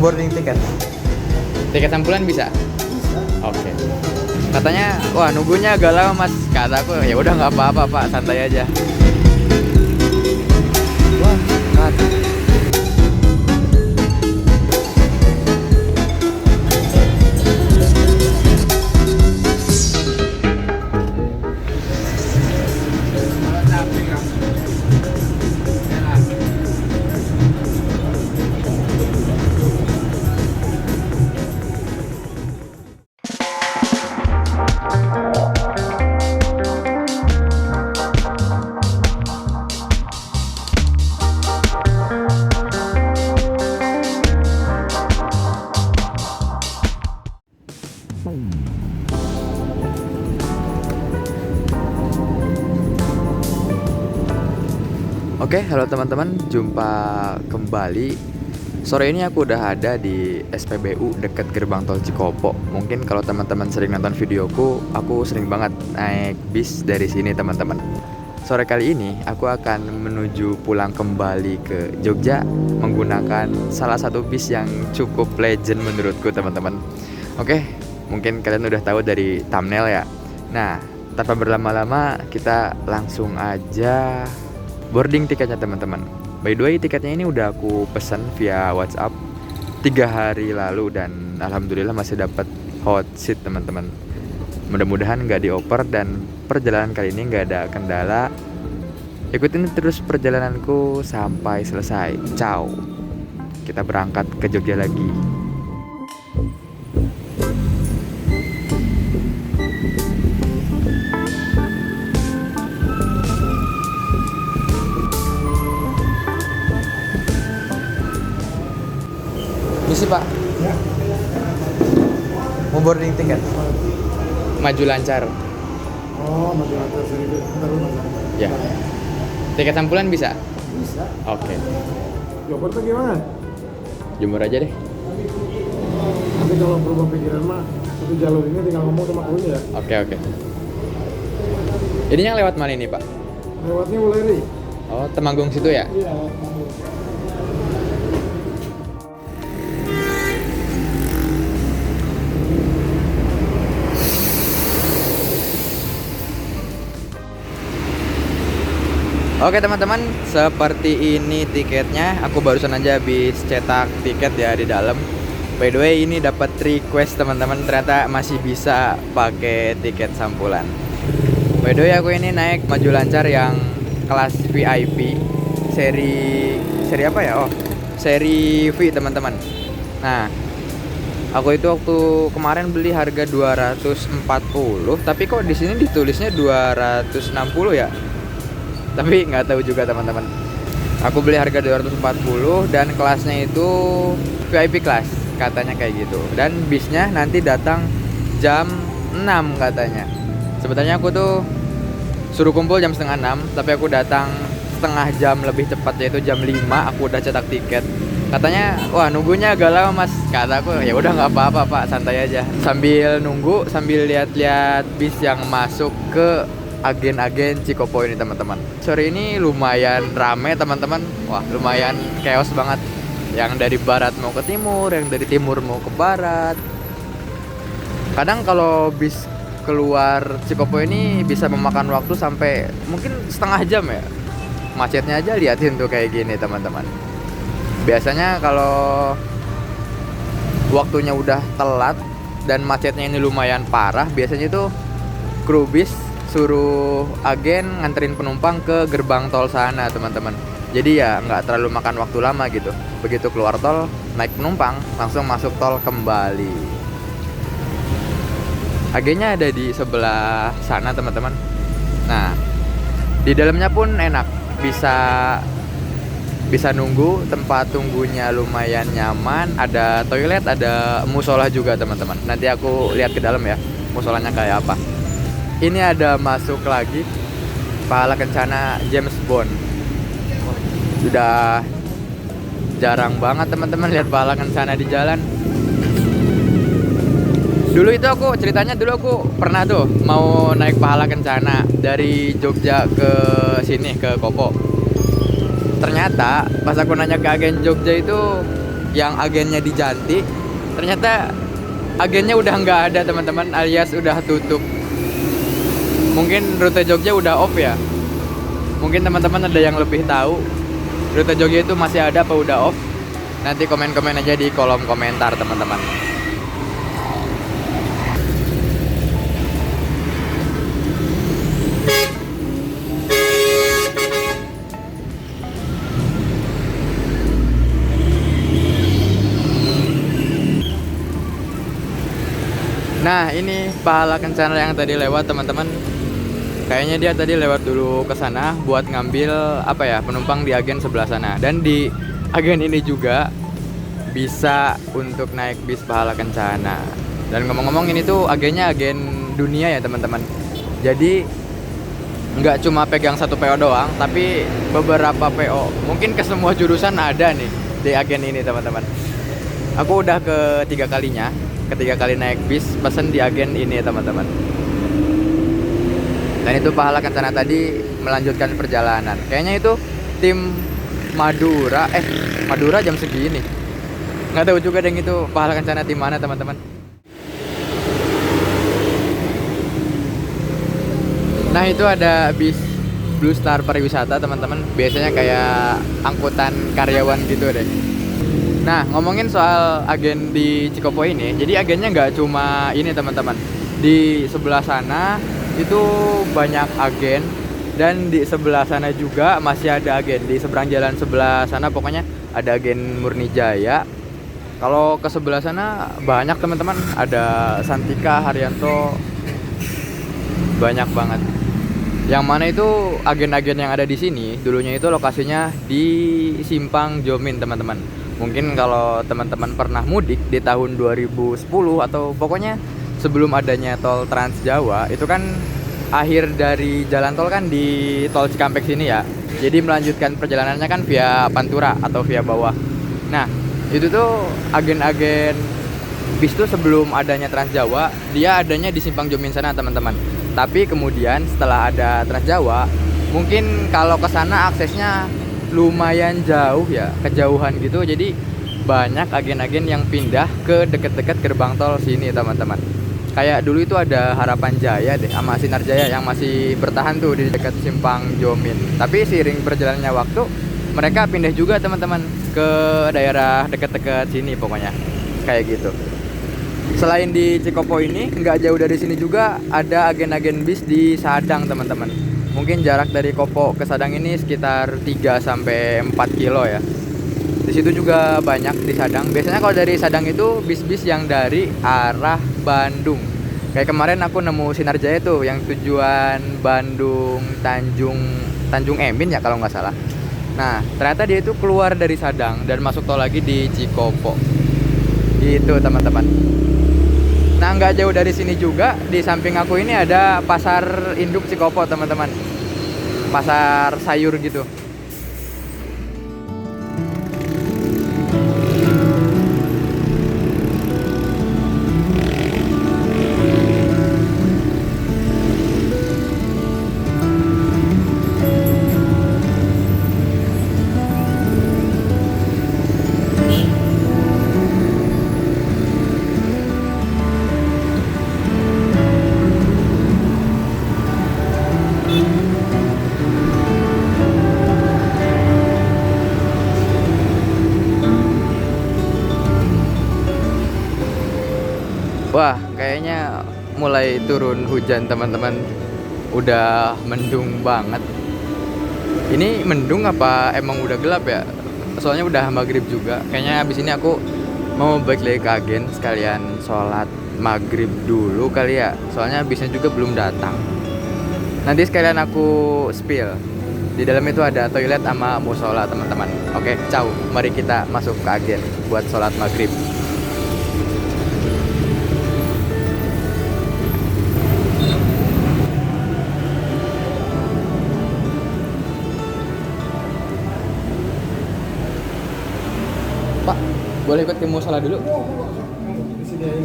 boarding tiket. Tiket sampulan bisa? Bisa. Oke. Katanya, wah nunggunya agak lama mas. Kataku, ya udah nggak apa-apa pak, santai aja. Wah, kata. Oke, halo teman-teman, jumpa kembali. Sore ini aku udah ada di SPBU dekat gerbang tol Cikopo. Mungkin kalau teman-teman sering nonton videoku, aku sering banget naik bis dari sini teman-teman. Sore kali ini aku akan menuju pulang kembali ke Jogja menggunakan salah satu bis yang cukup legend menurutku teman-teman. Oke, mungkin kalian udah tahu dari thumbnail ya. Nah, tanpa berlama-lama kita langsung aja boarding tiketnya teman-teman. By the way, tiketnya ini udah aku pesan via WhatsApp 3 hari lalu dan alhamdulillah masih dapat hot seat teman-teman. Mudah-mudahan nggak dioper dan perjalanan kali ini nggak ada kendala. Ikutin terus perjalananku sampai selesai. Ciao. Kita berangkat ke Jogja lagi. Misi pak, Ya. mau boarding tiket. Maju lancar. Oh, masih ada sedikit. Bentar dulu, Mas. Ya. Tiket sampulan bisa? Bisa. Oke. Joker tuh gimana? Jemur aja deh. Nanti kalau berubah pikiran mah, satu jalur ini tinggal ngomong sama krunya ya. Oke. Ini yang lewat mana ini pak? Lewatnya Wuleri. Oh, Temanggung situ ya? Iya. Oke teman-teman, seperti ini tiketnya. Aku barusan aja habis cetak tiket ya di dalam. By the way, ini dapat request teman-teman, ternyata masih bisa pakai tiket sampulan. By the way, aku ini naik maju lancar yang kelas VIP seri apa ya? Oh, seri V teman-teman. Nah, aku itu waktu kemarin beli harga 240, tapi kok di sini ditulisnya 260 ya? Tapi nggak tahu juga teman-teman. Aku beli harga 240 dan kelasnya itu VIP kelas, katanya kayak gitu. Dan bisnya nanti datang jam 6 katanya. Sebenarnya aku tuh suruh kumpul jam setengah 6, tapi aku datang setengah jam lebih cepat, yaitu jam 5 aku udah cetak tiket. Katanya, wah nunggunya agak lama mas. Kataku, ya udah nggak apa-apa pak, santai aja. Sambil nunggu, sambil lihat-lihat bis yang masuk ke agen-agen Cikopo ini teman-teman. Sore ini lumayan rame teman-teman. Wah lumayan chaos banget. Yang dari barat mau ke timur, yang dari timur mau ke barat. Kadang kalau bis keluar Cikopo ini bisa memakan waktu sampai mungkin setengah jam ya. Macetnya aja liatin tuh kayak gini teman-teman. Biasanya kalau waktunya udah telat dan macetnya ini lumayan parah, biasanya tuh kru bis suruh agen nganterin penumpang ke gerbang tol sana teman-teman. Jadi ya nggak terlalu makan waktu lama gitu. Begitu keluar tol, naik penumpang, langsung masuk tol kembali. Agennya ada di sebelah sana teman-teman. Nah, di dalamnya pun enak. Bisa nunggu, tempat tunggunya lumayan nyaman. Ada toilet, ada musola juga teman-teman. Nanti aku lihat ke dalam ya, musolanya kayak apa. Ini ada masuk lagi Pahala Kencana James Bond. Sudah jarang banget teman-teman lihat Pahala Kencana di jalan. Dulu itu ceritanya aku pernah tuh mau naik Pahala Kencana dari Jogja ke sini ke Kopo. Ternyata pas aku nanya ke agen Jogja itu yang agennya di Janti, ternyata agennya udah nggak ada teman-teman, alias udah tutup. Mungkin rute Jogja udah off ya. Mungkin teman-teman ada yang lebih tahu rute Jogja itu masih ada apa udah off. Nanti komen-komen aja di kolom komentar teman-teman. Nah, ini pahala kencana yang tadi lewat teman-teman. Kayaknya dia tadi lewat dulu ke sana buat ngambil apa ya, penumpang di agen sebelah sana. Dan di agen ini juga bisa untuk naik bis pahala kencana. Dan ngomong-ngomong, ini tuh agennya agen dunia ya teman-teman. Jadi nggak cuma pegang satu PO doang, tapi beberapa PO. Mungkin ke semua jurusan ada nih di agen ini teman-teman. Aku udah ketiga kali naik bis pesen di agen ini teman-teman. Dan itu pahala kencana tadi melanjutkan perjalanan. Kayaknya itu tim Madura. Madura jam segini. Nggak tahu juga deh itu pahala kencana tim mana teman-teman. Nah, itu ada bis Blue Star Pariwisata teman-teman. Biasanya kayak angkutan karyawan gitu deh. Nah, ngomongin soal agen di Cikopo ini, jadi agennya nggak cuma ini teman-teman. Di sebelah sana itu banyak agen, dan di sebelah sana juga masih ada agen. Di seberang jalan sebelah sana pokoknya ada agen Murni Jaya. Kalau ke sebelah sana banyak teman-teman, ada Santika, Haryanto, banyak banget. Yang mana itu agen-agen yang ada di sini dulunya itu lokasinya di Simpang Jomin teman-teman. Mungkin kalau teman-teman pernah mudik di tahun 2010 atau pokoknya sebelum adanya tol Trans Jawa, itu kan akhir dari jalan tol kan di tol Cikampek sini ya. Jadi melanjutkan perjalanannya kan via Pantura atau via bawah. Nah, itu tuh agen-agen bis tuh sebelum adanya Trans Jawa, dia adanya di Simpang Jomin sana teman-teman. Tapi kemudian setelah ada Trans Jawa, mungkin kalau ke sana aksesnya lumayan jauh ya, kejauhan gitu. Jadi banyak agen-agen yang pindah ke deket-deket gerbang tol sini teman-teman. Kayak dulu itu ada Harapan Jaya deh sama Sinar Jaya yang masih bertahan tuh di dekat Simpang Jomin. Tapi seiring berjalannya waktu, mereka pindah juga teman-teman ke daerah deket-deket sini pokoknya. Kayak gitu. Selain di Cikopo ini, nggak jauh dari sini juga ada agen-agen bis di Sadang teman-teman. Mungkin jarak dari Kopo ke Sadang ini sekitar 3 sampai 4 kilo ya. Di situ juga banyak di Sadang. Biasanya kalau dari Sadang itu bis-bis yang dari arah Bandung. Kayak kemarin aku nemu Sinar Jaya tuh yang tujuan Bandung Tanjung Emin ya kalau nggak salah. Nah, ternyata dia itu keluar dari Sadang dan masuk tol lagi di Cikopo. Gitu teman-teman. Nah, nggak jauh dari sini juga, di samping aku ini ada pasar induk Cikopo teman-teman. Pasar sayur gitu. Wah, kayaknya mulai turun hujan teman-teman. Udah mendung banget. Ini mendung apa emang udah gelap ya? Soalnya udah maghrib juga. Kayaknya abis ini aku mau balik lagi ke agen sekalian sholat maghrib dulu kali ya. Soalnya bisnya juga belum datang. Nanti sekalian aku spill. Di dalam itu ada toilet sama musola teman-teman. Oke, ciao. Mari kita masuk ke agen buat sholat maghrib. Pak, boleh ikut ke musola dulu? Di sini aja.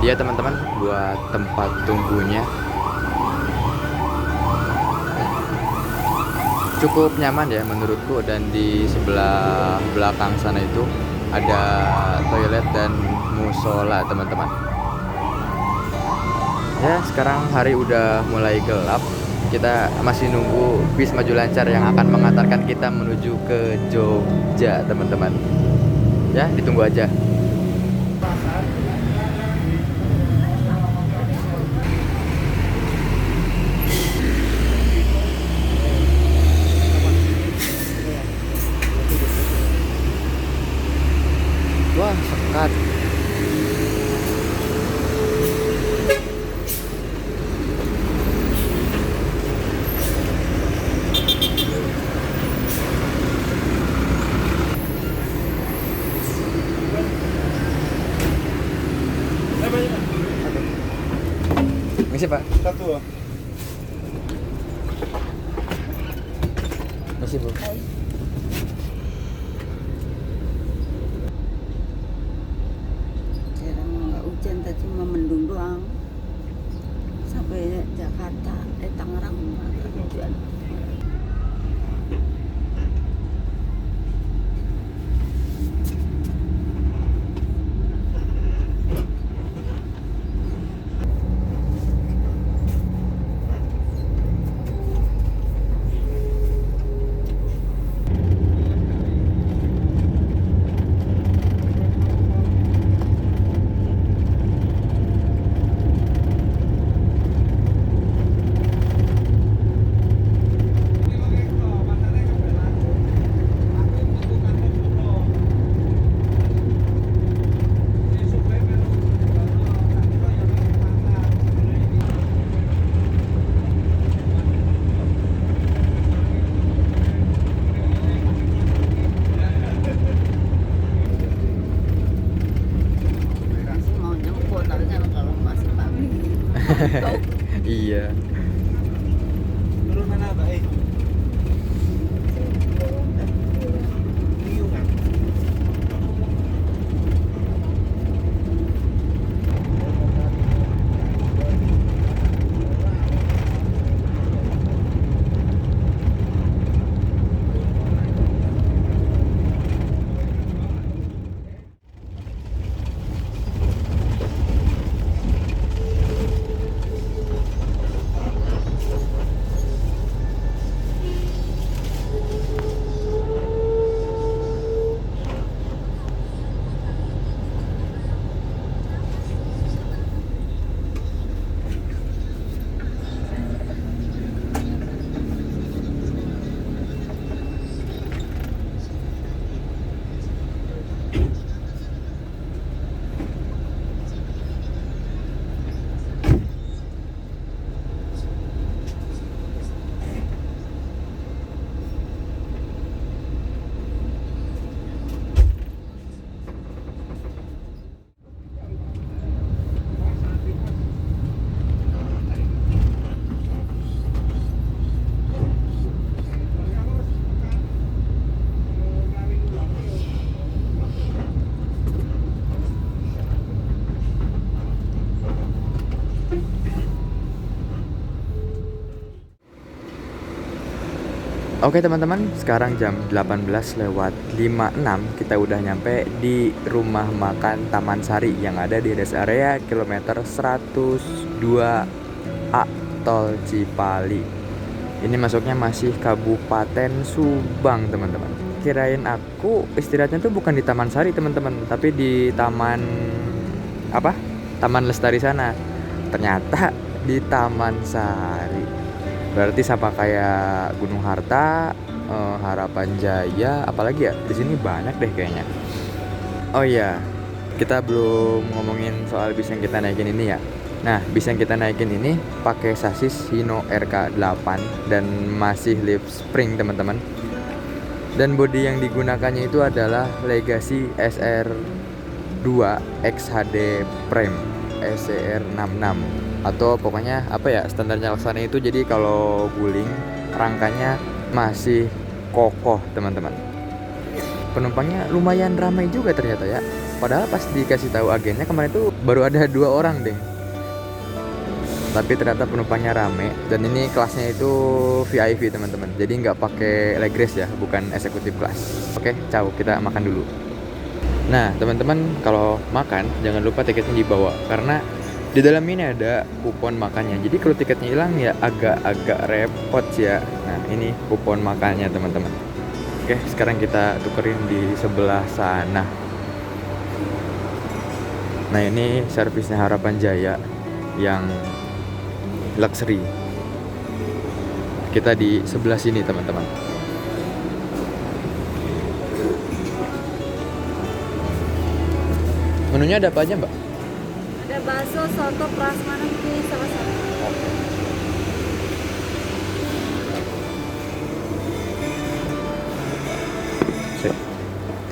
dia teman-teman buat tempat tunggunya. Cukup nyaman ya menurutku, dan di sebelah belakang sana itu ada toilet dan musola teman-teman. Ya, sekarang hari udah mulai gelap. Kita masih nunggu bis maju lancar yang akan mengantarkan kita menuju ke Jogja teman-teman. Ya, ditunggu aja. Wah, sekat. Misi Pak. Satu. Misi Bu. Jarang nggak hujan, tadi cuma mendung doang. Sampai Jakarta, Tangerang nggak hujan. Masih mau jemput, tapi kan kalau masih pagi. Iya. Turun mana baik? Oke teman-teman, sekarang jam 18:56 kita udah nyampe di rumah makan Taman Sari yang ada di rest area kilometer 102A Tol Cipali. Ini masuknya masih Kabupaten Subang teman-teman. Kirain aku istirahatnya tuh bukan di Taman Sari teman-teman, tapi di Taman apa? Taman Lestari sana. Ternyata di Taman Sari. Berarti sama kayak Gunung Harta, Harapan Jaya, apalagi ya di sini banyak deh kayaknya. Oh iya, kita belum ngomongin soal bis yang kita naikin ini ya. Nah, bis yang kita naikin ini pakai sasis Hino RK8 dan masih lip spring teman-teman. Dan bodi yang digunakannya itu adalah Legacy SR2 XHD Prime SCR66. Atau pokoknya apa ya, standarnya Laksana itu, jadi kalau guling rangkanya masih kokoh teman-teman. penumpangnya lumayan ramai juga ternyata ya. Padahal pas dikasih tahu agennya kemarin tuh baru ada 2 orang deh. Tapi ternyata penumpangnya rame dan ini kelasnya itu VIP teman-teman. Jadi nggak pakai leg race ya, bukan eksekutif kelas. Oke, ciao, kita makan dulu. Nah teman-teman, kalau makan jangan lupa tiketnya dibawa karena di dalam ini ada kupon makannya. Jadi kalau tiketnya hilang ya agak-agak repot sih ya. Nah ini kupon makannya teman-teman. Oke, sekarang kita tukerin di sebelah sana. Nah ini servisnya Harapan Jaya yang luxury. Kita di sebelah sini teman-teman. Menunya ada apa aja mbak? Ada bakso, soto, prasmanan, pilih salah satu. Sip.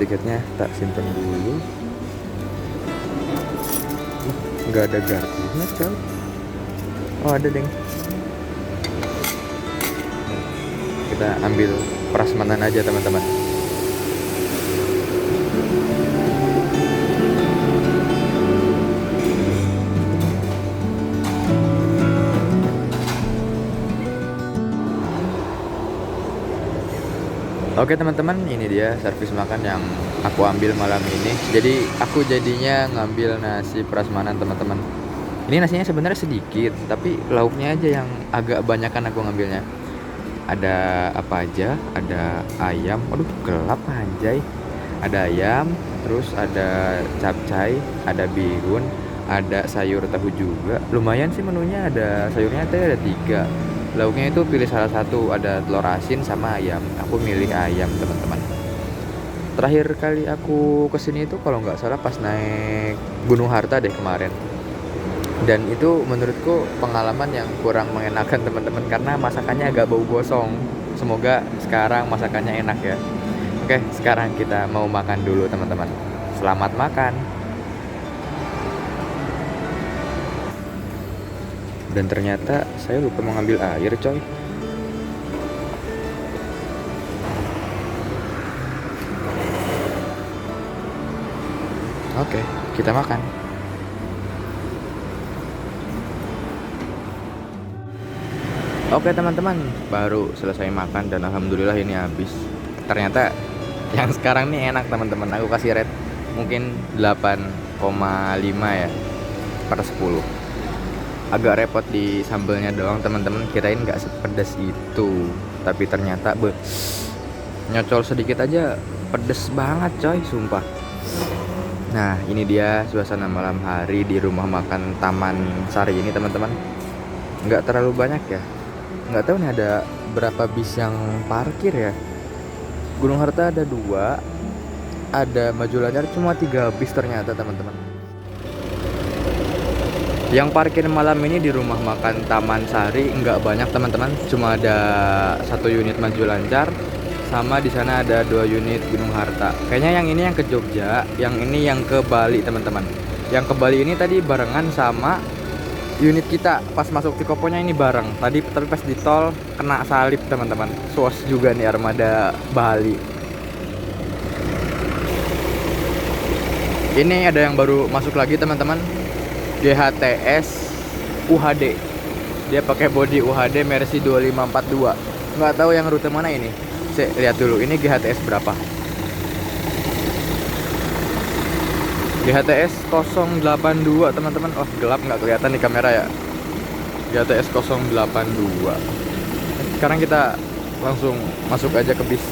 Tiketnya tak simpen dulu. Nggak ada garpunya coy. Oh ada deng. Kita ambil prasmanan aja teman-teman. Oke teman-teman, ini dia servis makan yang aku ambil malam ini. Jadi aku jadinya ngambil nasi prasmanan teman-teman. Ini nasinya sebenarnya sedikit, tapi lauknya aja yang agak banyakan aku ngambilnya. Ada apa aja? Ada ayam, waduh gelap anjay. Ada ayam, terus ada capcay, ada bihun, ada sayur tahu juga. Lumayan sih menunya, ada sayurnya teh ada 3. Lauknya itu pilih salah satu, ada telur asin sama ayam. Aku milih ayam teman-teman. Terakhir kali aku kesini itu kalau nggak salah pas naik Gunung Harta deh kemarin. Dan itu menurutku pengalaman yang kurang mengenakan teman-teman karena masakannya agak bau gosong. Semoga sekarang masakannya enak ya. Oke, sekarang kita mau makan dulu teman-teman. Selamat makan. Dan ternyata saya lupa mengambil air coy. Oke, kita makan. Oke teman-teman, baru selesai makan dan alhamdulillah ini habis. Ternyata yang sekarang nih enak teman-teman. Aku kasih rate mungkin 8,5 ya per 10. Agak repot di sambelnya doang teman-teman, kirain nggak sepedas itu, tapi ternyata nyocol sedikit aja pedes banget coy, sumpah. Nah ini dia suasana malam hari di rumah makan Taman Sari ini teman-teman. Nggak terlalu banyak ya, nggak tahu nih ada berapa bis yang parkir ya. Gunung Harta ada 2, ada Maju Lancar cuma 3 bis ternyata teman-teman. Yang parkir malam ini di rumah makan Taman Sari nggak banyak teman-teman, cuma ada 1 unit Maju Lancar, sama di sana ada 2 unit Gunung Harta. Kayaknya yang ini yang ke Jogja, yang ini yang ke Bali teman-teman. Yang ke Bali ini tadi barengan sama unit kita, pas masuk Cikoponya ini bareng. Tapi pas di tol kena salib teman-teman. SWOS juga nih armada Bali. Ini ada yang baru masuk lagi teman-teman. GHTS UHD. Dia pakai body UHD Mercy 2542. Nggak tahu yang rute mana ini. Saya lihat dulu ini GHTS berapa. GHTS 082 teman-teman. Oh gelap nggak kelihatan di kamera ya. GHTS 082. Sekarang kita langsung masuk aja ke bis.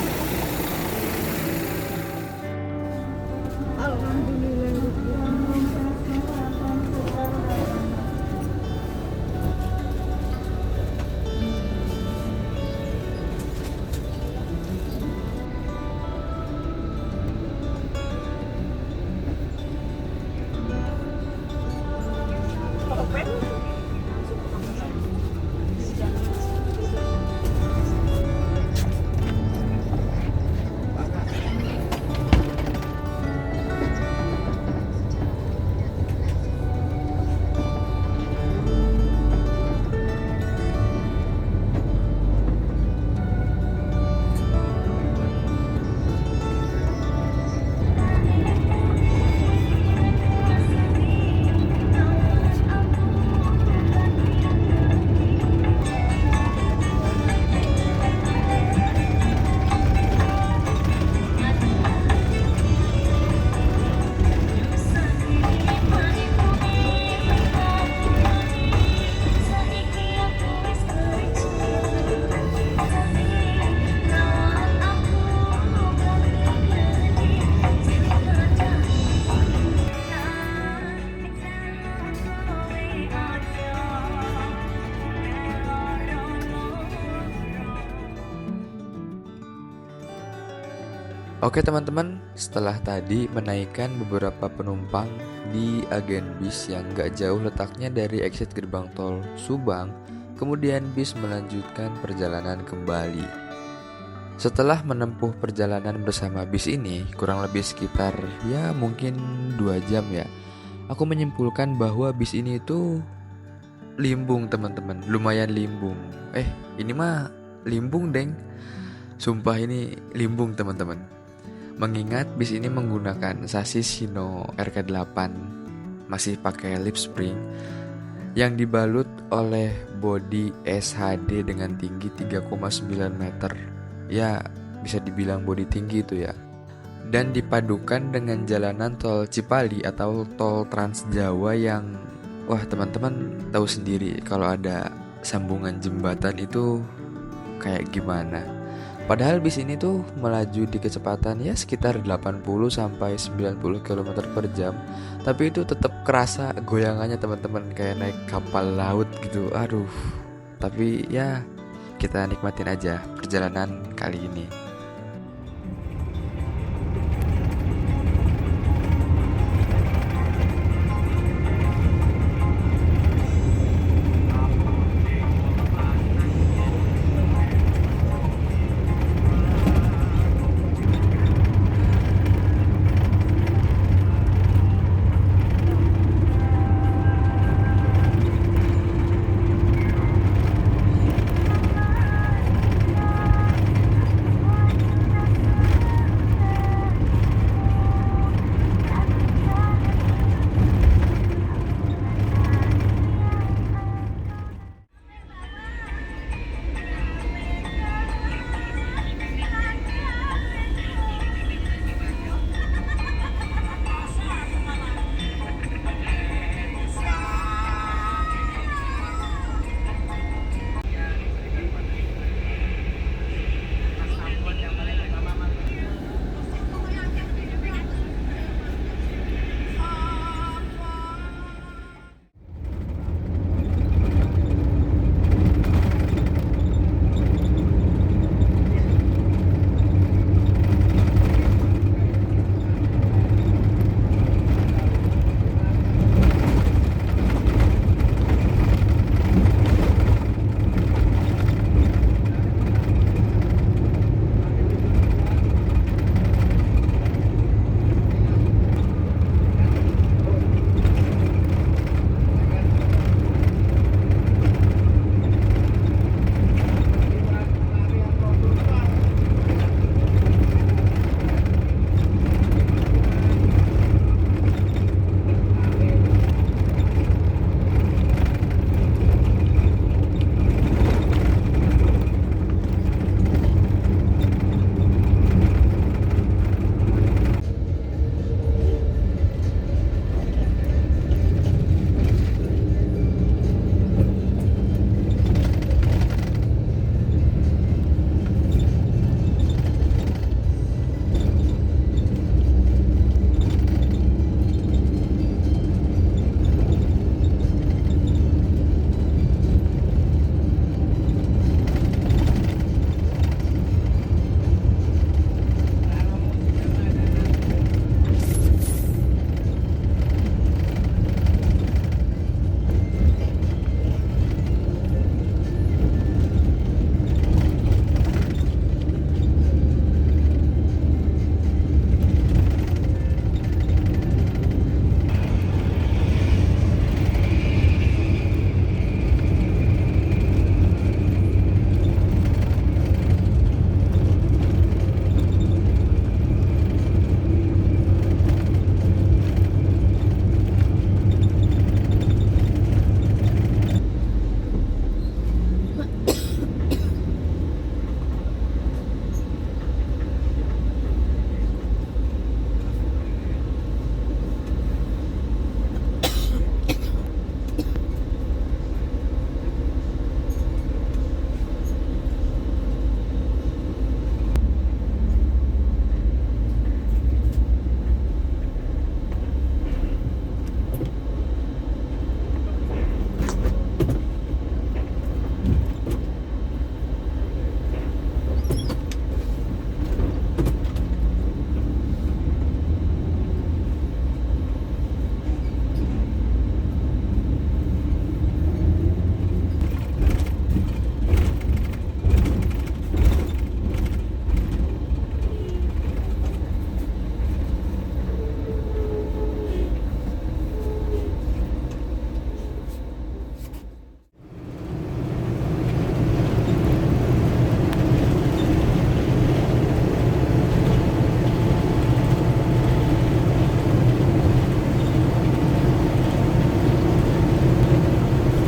Oke teman-teman, setelah tadi menaikkan beberapa penumpang di agen bis yang gak jauh letaknya dari exit gerbang tol Subang, kemudian bis melanjutkan perjalanan kembali. Setelah menempuh perjalanan bersama bis ini, kurang lebih sekitar ya mungkin 2 jam ya, aku menyimpulkan bahwa bis ini itu limbung teman-teman, lumayan limbung. Ini mah limbung deng, sumpah ini limbung teman-teman. Mengingat bis ini menggunakan sasis Hino RK8 masih pakai lip spring yang dibalut oleh bodi SHD dengan tinggi 3,9 meter. Ya, bisa dibilang bodi tinggi itu ya. Dan dipadukan dengan jalanan tol Cipali atau tol Trans Jawa yang wah teman-teman tahu sendiri kalau ada sambungan jembatan itu kayak gimana. Padahal bis ini tuh melaju di kecepatan ya sekitar 80 sampai 90 km per jam. Tapi itu tetap kerasa goyangannya teman-teman, kayak naik kapal laut gitu. Aduh. Tapi ya kita nikmatin aja perjalanan kali ini.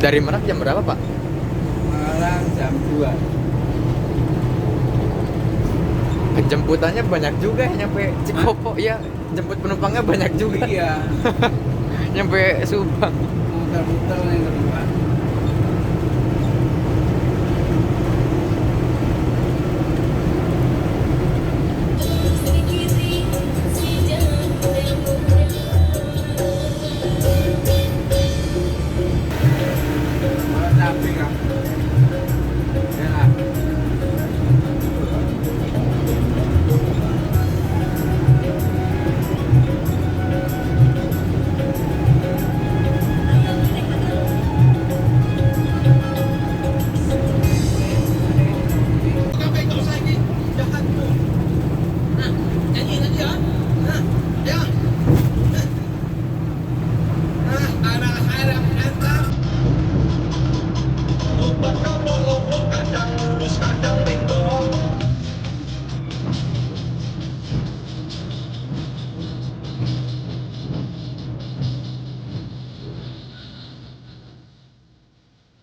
Dari Merak jam berapa, Pak? Malang jam 2. Jemputannya banyak juga ya, nyampe Cikopo ya. Jemput penumpangnya banyak juga. Iya. Nyampe Subang. Muter-muter yang kedua. Malah capek kan. Ya lah.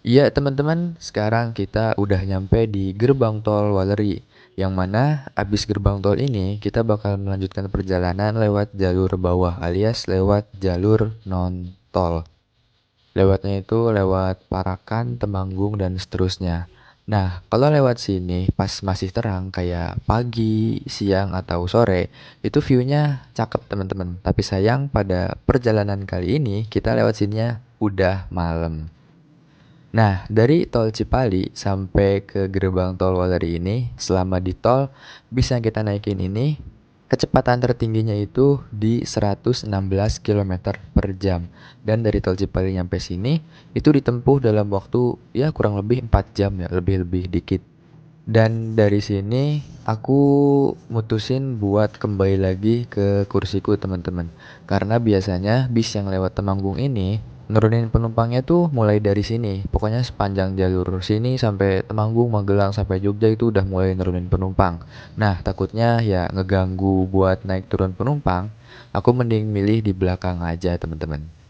Iya teman-teman, sekarang kita udah nyampe di gerbang tol Waleri. Yang mana abis gerbang tol ini kita bakal melanjutkan perjalanan lewat jalur bawah alias lewat jalur non tol. Lewatnya itu lewat Parakan, Temanggung, dan seterusnya. Nah, kalau lewat sini pas masih terang kayak pagi, siang, atau sore, itu view-nya cakep teman-teman. Tapi sayang pada perjalanan kali ini kita lewat sininya udah malam. Nah, dari tol Cipali sampai ke gerbang tol Waleri ini, selama di tol, bis yang kita naikin ini, kecepatan tertingginya itu di 116 km per jam. Dan dari tol Cipali nyampe sini, itu ditempuh dalam waktu ya kurang lebih 4 jam ya, lebih-lebih dikit. Dan dari sini, aku mutusin buat kembali lagi ke kursiku teman-teman. Karena biasanya bis yang lewat Temanggung ini nurunin penumpangnya tuh mulai dari sini. Pokoknya sepanjang jalur sini sampai Temanggung, Magelang sampai Jogja itu udah mulai nurunin penumpang. Nah, takutnya ya ngeganggu buat naik turun penumpang. Aku mending milih di belakang aja teman-teman.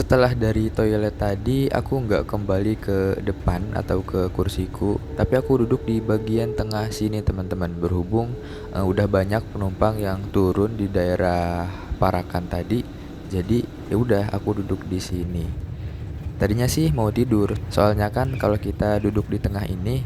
Setelah dari toilet tadi, aku nggak kembali ke depan atau ke kursiku, tapi aku duduk di bagian tengah sini teman-teman. Berhubung udah banyak penumpang yang turun di daerah Parakan tadi, jadi ya udah aku duduk di sini. Tadinya sih mau tidur, soalnya kan kalau kita duduk di tengah ini,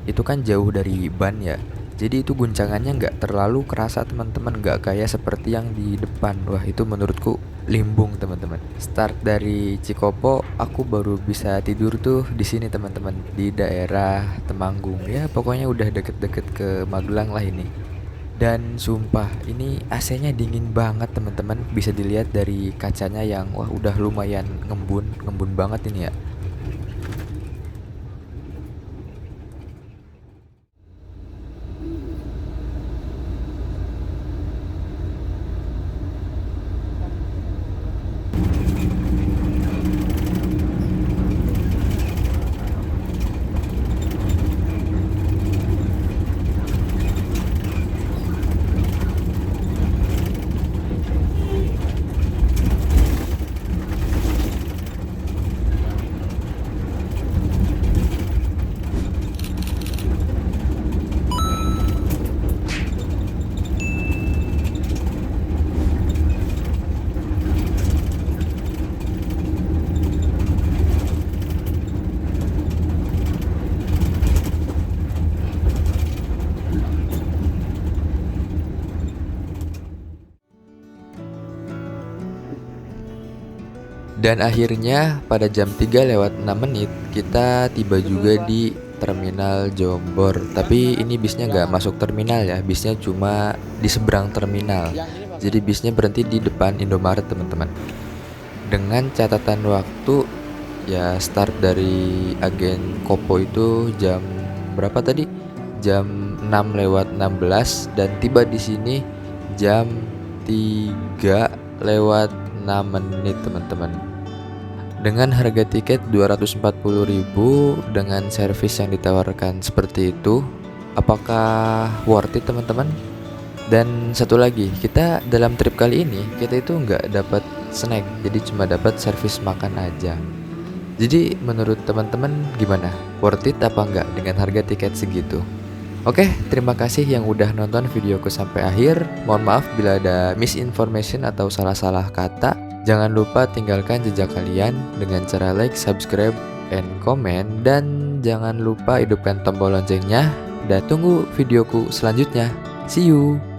itu kan jauh dari ban ya. Jadi itu guncangannya nggak terlalu kerasa teman-teman, nggak kayak seperti yang di depan. Wah itu menurutku limbung teman-teman. Start dari Cikopo, aku baru bisa tidur tuh di sini teman-teman, di daerah Temanggung. Ya pokoknya udah deket-deket ke Magelang lah ini. Dan sumpah ini AC-nya dingin banget teman-teman. Bisa dilihat dari kacanya yang wah udah lumayan ngembun banget ini ya. Dan akhirnya pada jam 3:06 kita tiba juga di Terminal Jombor. Tapi ini bisnya nggak masuk terminal ya, bisnya cuma di seberang terminal. Jadi bisnya berhenti di depan Indomaret teman-teman. Dengan catatan waktu ya, start dari agen Kopo itu jam berapa tadi? Jam 6:16 dan tiba di sini jam 3:06 teman-teman. Dengan harga tiket 240.000 dengan servis yang ditawarkan seperti itu, apakah worth it teman-teman? Dan satu lagi, kita dalam trip kali ini kita itu nggak dapat snack, jadi cuma dapat servis makan aja. Jadi menurut teman-teman gimana? Worth it apa enggak dengan harga tiket segitu? Oke, terima kasih yang udah nonton videoku sampai akhir. Mohon maaf bila ada misinformation atau salah-salah kata. Jangan lupa tinggalkan jejak kalian dengan cara like, subscribe, and comment. Dan jangan lupa hidupkan tombol loncengnya. Dan tunggu videoku selanjutnya. See you!